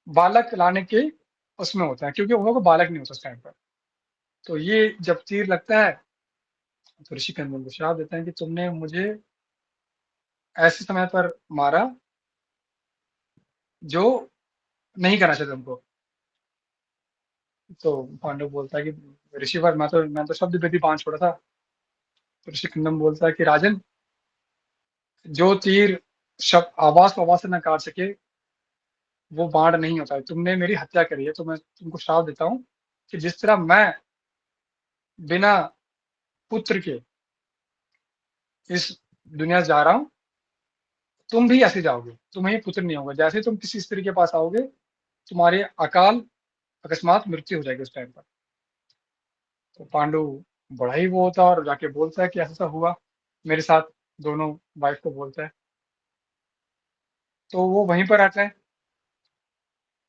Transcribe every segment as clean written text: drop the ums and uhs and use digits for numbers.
बालक लाने के उसमें होता है, क्योंकि उन लोगों को बालक नहीं होता उस टाइम पर। तो ये जब तीर लगता है, तो ऋषि कंदन को श्राप देते हैं कि तुमने मुझे ऐसे समय पर मारा जो नहीं करना चाहिए तुमको। तो पांडव बोलता है कि ऋषिवर, मैं तो शब्द वेदी बांध छोड़ा था। तो ऋषि कंदन बोलता है कि राजन, जो तीर शब्द आवाज को आवाज से न काट सके, वो बाण नहीं होता है। तुमने मेरी हत्या करी है, तो मैं तुमको श्राप देता हूँ कि जिस तरह मैं बिना पुत्र के इस दुनिया से जा रहा हूँ, तुम भी ऐसे जाओगे, तुम्हें पुत्र नहीं होगा। जैसे तुम किसी स्त्री के पास आओगे, तुम्हारी अकाल अकस्मात मृत्यु हो जाएगी उस टाइम पर। तो पांडु बड़ा ही वो होता है और जाके बोलता है कि ऐसा हुआ मेरे साथ। दोनों वाइफ को बोलता है। तो वो वहीं पर रहते हैं।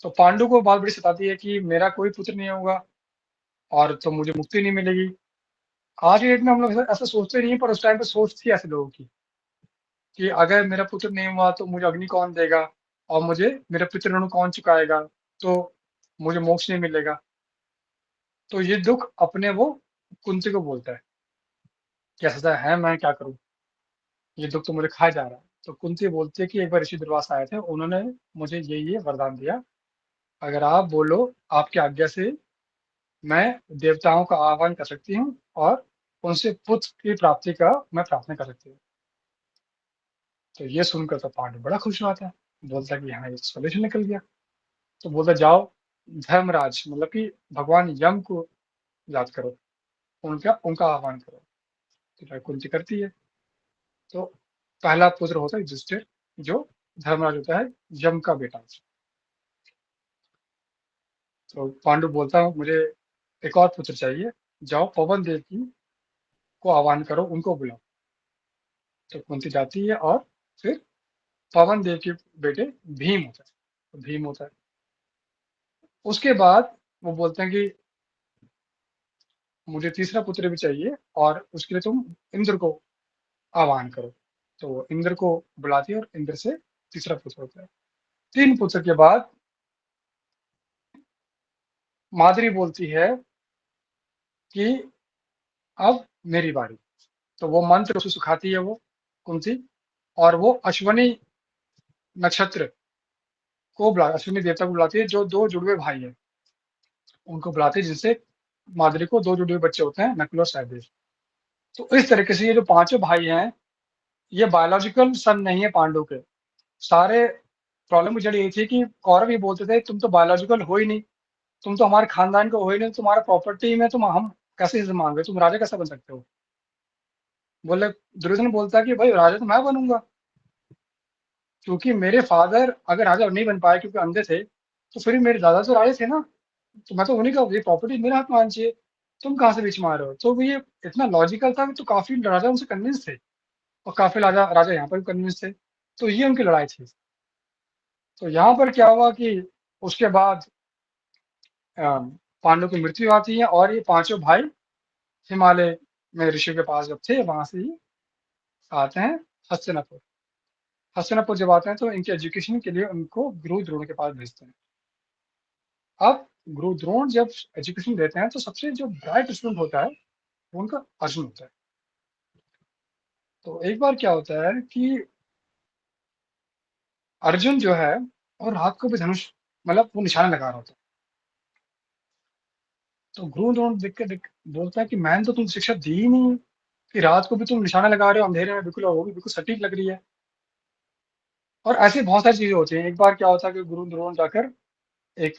तो पांडु को बात बड़ी सताती है कि मेरा कोई पुत्र नहीं होगा और तो मुझे मुक्ति नहीं मिलेगी। आज की डेट में हम लोग ऐसा सोचते नहीं है, पर उस टाइम पे सोच थी ऐसे लोगों की कि अगर मेरा पुत्र नहीं हुआ तो मुझे अग्नि कौन देगा, और मुझे मेरा पितृ ऋण कौन चुकाएगा, तो मुझे मोक्ष नहीं मिलेगा। तो ये दुख अपने वो कुंती को बोलता है कि ऐसा है, मैं क्या करूं, ये दुख तो मुझे खाया जा रहा है। तो कुंती बोलती है कि एक बार ऋषि दुर्वास आए थे, उन्होंने मुझे ये वरदान दिया, अगर आप बोलो, आपकी आज्ञा से मैं देवताओं का आह्वान कर सकती हूँ और उनसे पुत्र की प्राप्ति का मैं प्रार्थना कर सकती हूँ। तो ये सुनकर तो पांडु बड़ा खुश हुआ था, बोलता कि हाँ, ये सोल्यूशन निकल गया। तो बोलता जाओ, धर्मराज मतलब कि भगवान यम को याद करो, उनका उनका आह्वान करो। तो कुंती करती है। तो पहला पुत्र होता है युधिष्ठिर, जो धर्मराज होता है यम का बेटा। तो पांडु बोलता हूँ मुझे एक और पुत्र चाहिए, जाओ पवन देव की को आह्वान करो, उनको बुलाओ। तो कुंती जाती है और फिर पवन देव के बेटे भीम होता है, तो भीम होता है। उसके बाद वो बोलते हैं कि मुझे तीसरा पुत्र भी चाहिए और उसके लिए तुम इंद्र को आह्वान करो। तो इंद्र को बुलाती है और इंद्र से तीसरा पुत्र होता है। 3 पुत्र के बाद माद्री बोलती है कि अब मेरी बारी। तो वो मंत्र उसे सिखाती है वो कुंती, और वो अश्वनी नक्षत्र को बुला अश्विनी देवता को बुलाती है, जो 2 जुड़वे भाई हैं, उनको बुलाती है, जिनसे माद्री को 2 जुड़वे बच्चे होते हैं, नकुल और सहदेव। तो इस तरीके से ये जो पाँचों भाई हैं, ये बायोलॉजिकल सन नहीं है पांडु के। सारे प्रॉब्लम की जड़ यही थी कि कौरव ये बोलते थे तुम तो बायोलॉजिकल हो ही नहीं, तुम तो हमारे खानदान का हो ही नहीं, तुम्हारा प्रॉपर्टी में तुम हम कैसे हिस्सा मांगे, तुम राजा कैसे बन सकते हो। बोले, दुर्योधन बोलता है कि भाई राजा तो मैं बनूंगा, क्योंकि मेरे फादर अगर राजा नहीं बन पाए क्योंकि अंधे थे, तो फिर मेरे दादा तो राजे थे ना, तो मैं तो उन्हीं का, ये प्रॉपर्टी मेरे हाथ में आनी चाहिए। तुम कहाँ से बीच में आ रहे हो। तो ये इतना लॉजिकल था कि तो काफी राजा उनसे कन्विंस थे, और काफी राजा राजा यहाँ पर भी कन्विंस थे। तो ये उनकी लड़ाई थी। तो यहाँ पर क्या हुआ कि उसके बाद पांडव की मृत्यु आती है, और ये पांचों भाई हिमालय में ऋषि के पास जब थे, वहां से ही आते हैं हस्तिनापुर। हस्तिनापुर जब आते हैं तो इनके एजुकेशन के लिए उनको गुरु द्रोण के पास भेजते हैं। अब गुरु द्रोण जब एजुकेशन देते हैं, तो सबसे जो ब्राइट स्टूडेंट होता है वो उनका अर्जुन होता है। तो एक बार क्या होता है कि अर्जुन जो है, और रात को भी धनुष मतलब वो निशाना लगा रहा होता है। तो गुरु द्रोण देख बोलता है कि मैंने तो तुम शिक्षा दी ही नहीं, कि रात को भी तुम निशाना लगा रहे हो अंधेरे में बिल्कुल, और वो भी बिल्कुल सटीक लग रही है। और ऐसी बहुत सारी चीजें होती हैं। एक बार क्या होता है कि गुरु द्रोण जाकर एक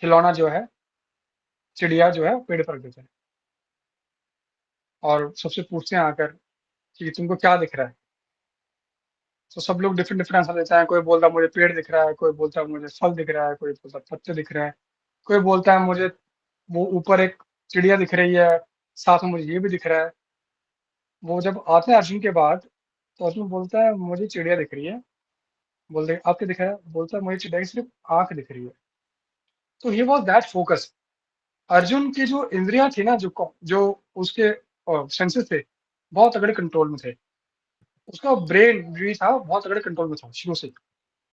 खिलौना जो है, चिड़िया जो है, पेड़ पर रख देते हैं, और सबसे पूछते हैं आकर कि तुमको क्या दिख रहा है। तो सब लोग डिफरेंट डिफरेंट आंसर देते हैं। कोई बोलता है मुझे पेड़ दिख रहा है, कोई बोलता है मुझे फल दिख रहा है, कोई बोलता है पत्ते दिख रहे हैं, कोई बोलता है मुझे वो ऊपर एक चिड़िया दिख रही है, साथ में मुझे ये भी दिख रहा है। वो जब आते हैं अर्जुन के बाद, तो अर्जुन बोलता है मुझे चिड़िया दिख रही है। बोलते हैं आपके दिख रहा है, बोलता है मुझे चिड़िया की सिर्फ आंख दिख रही है। तो he was that focus. Arjun की जो इंद्रियां थी ना, जो उसके सेंसेस थे, बहुत तगड़े कंट्रोल में थे। उसका ब्रेन भी था बहुत तगड़े कंट्रोल में था शुरू से।